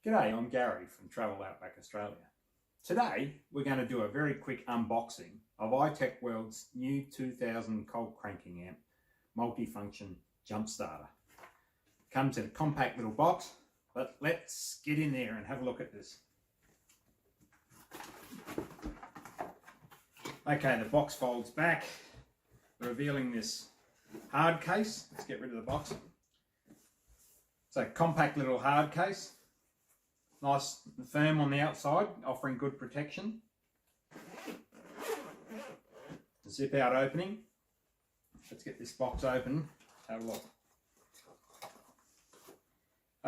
G'day, I'm Gary from Travel Outback Australia. Today we're going to do a very quick unboxing of iTechworld's new 2000 cold cranking amp multifunction jump starter. Comes in a compact little box, but let's get in there and have a look at this. Okay, the box folds back, revealing this hard case. Let's get rid of the box. It's a compact little hard case. Nice and firm on the outside, offering good protection. Zip out opening. Let's get this box open. Have a look.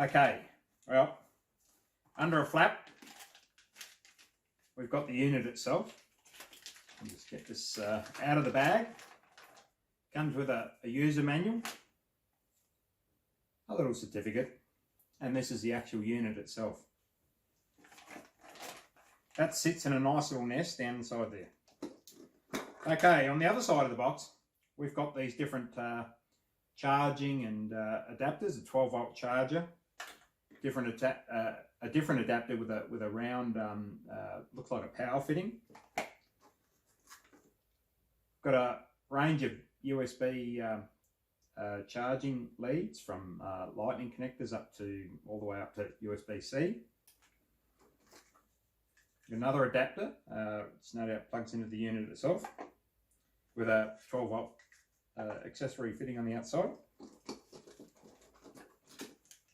Okay, well, under a flap, we've got the unit itself. I'll just get this out of the bag. Comes with a user manual, a little certificate, and this is the actual unit itself. That sits in a nice little nest down inside there. Okay, on the other side of the box, we've got these different charging and adapters. A 12-volt charger, a different adapter with a round, looks like a power fitting. Got a range of USB charging leads from lightning connectors all the way up to USB-C. Another adapter, it's no doubt plugs into the unit itself with a 12-volt accessory fitting on the outside.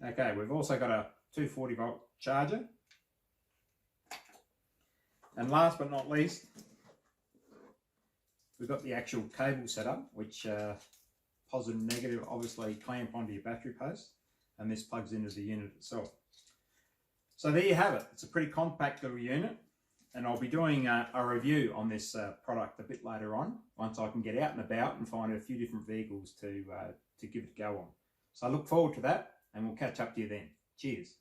Okay, we've also got a 240-volt charger. And last but not least, we've got the actual cable setup, which positive and negative obviously clamp onto your battery post, and this plugs into the unit itself. So there you have it. It's a pretty compact little unit, and I'll be doing a review on this product a bit later on, once I can get out and about and find a few different vehicles to give it a go on. So I look forward to that, and we'll catch up to you then. Cheers.